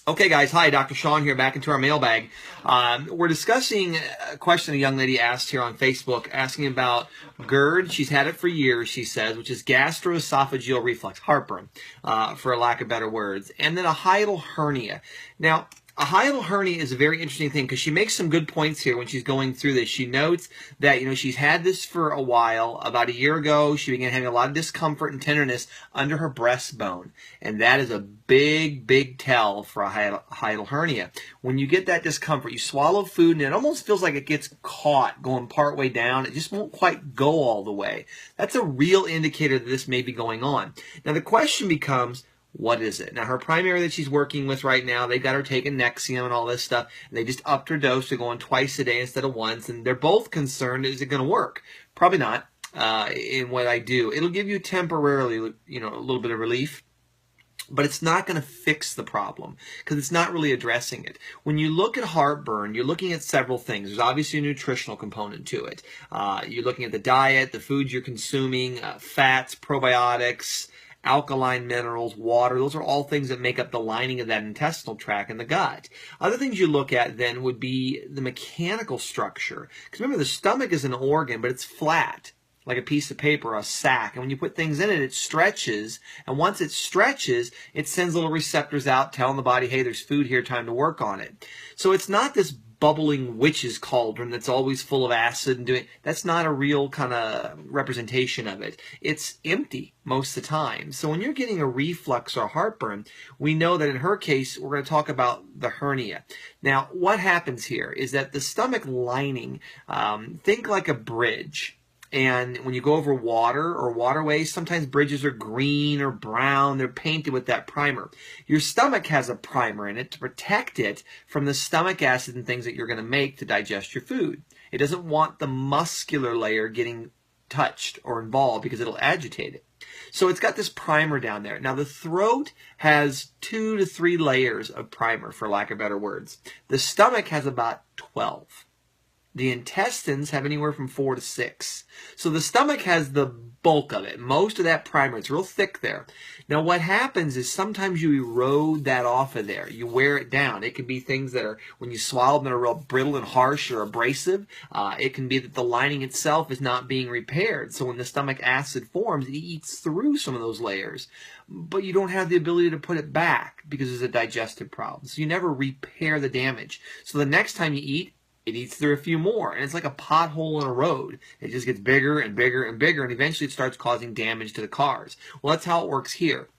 Okay, guys. Hi, Dr. Sean here, back into our mailbag. We're discussing a question a young lady asked here on Facebook, asking about GERD. She's had it for years, she says, which is gastroesophageal reflux, heartburn, for lack of better words, and then a hiatal hernia. Now, a hiatal hernia is a very interesting thing because she makes some good points here when she's going through this. She notes that, she's had this for a while. About a year ago, she began having a lot of discomfort and tenderness under her breastbone. And that is a big, big tell for a hiatal hernia. When you get that discomfort, you swallow food and it almost feels like it gets caught going part way down. It just won't quite go all the way. That's a real indicator that this may be going on. Now, the question becomes, what is it? Now, her primary that she's working with right now, they've got her taking Nexium and all this stuff. And they just upped her dose to going twice a day instead of once. And they're both concerned, is it going to work? Probably not in what I do. It'll give you temporarily, a little bit of relief. But it's not going to fix the problem because it's not really addressing it. When you look at heartburn, you're looking at several things. There's obviously a nutritional component to it. You're looking at the diet, the foods you're consuming, fats, probiotics, alkaline minerals, water. Those are all things that make up the lining of that intestinal tract in the gut. Other things you look at then would be the mechanical structure. Because remember, the stomach is an organ, but it's flat, like a piece of paper, a sack. And when you put things in it, it stretches. And once it stretches, it sends little receptors out telling the body, hey, there's food here, time to work on it. So it's not this bubbling witch's cauldron that's always full of acid and doing. That's not a real kind of representation of it. It's empty most of the time. So when you're getting a reflux or heartburn, we know that in her case, we're going to talk about the hernia. Now, what happens here is that the stomach lining, think like a bridge. And when you go over water or waterways, sometimes bridges are green or brown. They're painted with that primer. Your stomach has a primer in it to protect it from the stomach acid and things that you're going to make to digest your food. It doesn't want the muscular layer getting touched or involved because it'll agitate it. So it's got this primer down there. Now, the throat has 2 to 3 layers of primer, for lack of better words. The stomach has about 12. The intestines have anywhere from 4 to 6. So the stomach has the bulk of it. Most of that primer, it's real thick there. Now what happens is sometimes you erode that off of there. You wear it down. It can be things that are, when you swallow them, that are real brittle and harsh or abrasive. It can be that the lining itself is not being repaired. So when the stomach acid forms, it eats through some of those layers. But you don't have the ability to put it back because there's a digestive problem. So you never repair the damage. So the next time you eat, it eats through a few more, and it's like a pothole in a road. It just gets bigger and bigger and bigger, and eventually it starts causing damage to the cars. Well, that's how it works here.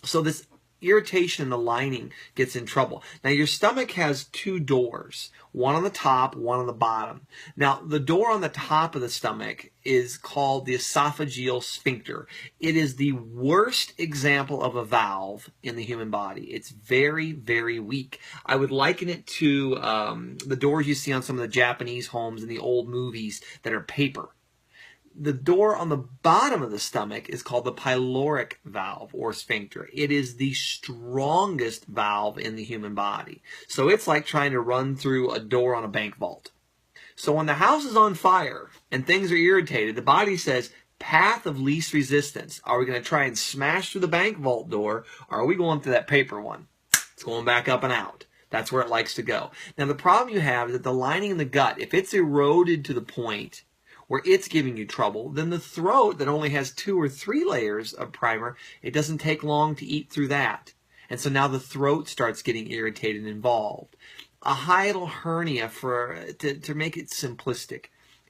So this irritation in the lining gets in trouble. Now, your stomach has 2 doors, one on the top, one on the bottom. Now, the door on the top of the stomach is called the esophageal sphincter. It is the worst example of a valve in the human body. It's very, very weak. I would liken it to the doors you see on some of the Japanese homes in the old movies that are paper. The door on the bottom of the stomach is called the pyloric valve or sphincter. It is the strongest valve in the human body. So it's like trying to run through a door on a bank vault. So when the house is on fire and things are irritated, the body says, path of least resistance. Are we going to try and smash through the bank vault door, or are we going through that paper one? It's going back up and out. That's where it likes to go. Now the problem you have is that the lining in the gut, if it's eroded to the point where it's giving you trouble, then the throat that only has 2 or 3 layers of primer, it doesn't take long to eat through that. And so now the throat starts getting irritated and involved. A hiatal hernia, to make it simplistic,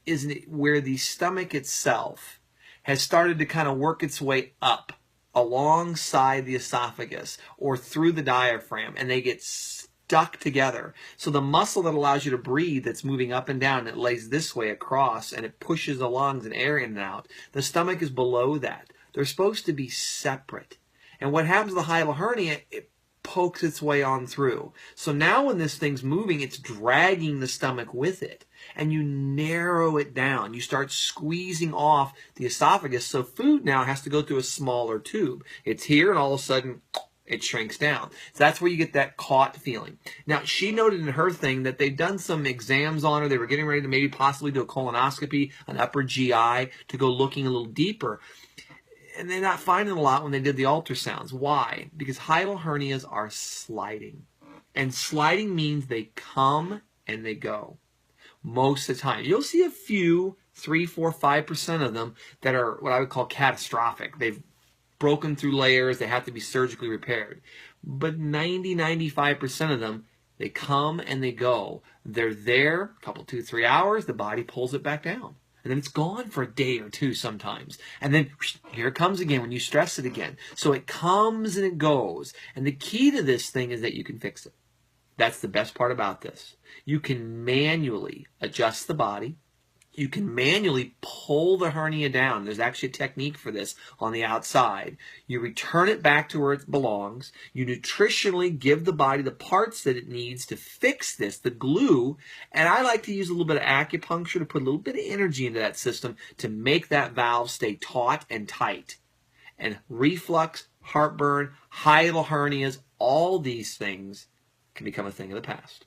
is where the stomach itself has started to kind of work its way up alongside the esophagus or through the diaphragm, and they get stuck together. So the muscle that allows you to breathe, that's moving up and down, it lays this way across and it pushes the lungs and air in and out. The stomach is below that. They're supposed to be separate. And what happens to the hiatal hernia, it pokes its way on through. So now when this thing's moving, it's dragging the stomach with it. And you narrow it down. You start squeezing off the esophagus. So food now has to go through a smaller tube. It's here and all of a sudden it shrinks down. So that's where you get that caught feeling. Now, she noted in her thing that they've done some exams on her. They were getting ready to maybe possibly do a colonoscopy, an upper GI, to go looking a little deeper. And they're not finding a lot when they did the ultrasounds. Why? Because hiatal hernias are sliding. And sliding means they come and they go. Most of the time. You'll see a few, 3, 4, 5% of them that are what I would call catastrophic. They've broken through layers. They have to be surgically repaired. But 90, 95% of them, they come and they go. They're there a couple, 2, 3 hours. The body pulls it back down. And then it's gone for a day or two sometimes. And then here it comes again when you stress it again. So it comes and it goes. And the key to this thing is that you can fix it. That's the best part about this. You can manually adjust the body. You can manually pull the hernia down. There's actually a technique for this on the outside. You return it back to where it belongs. You nutritionally give the body the parts that it needs to fix this, the glue. And I like to use a little bit of acupuncture to put a little bit of energy into that system to make that valve stay taut and tight. And reflux, heartburn, hiatal hernias, all these things can become a thing of the past.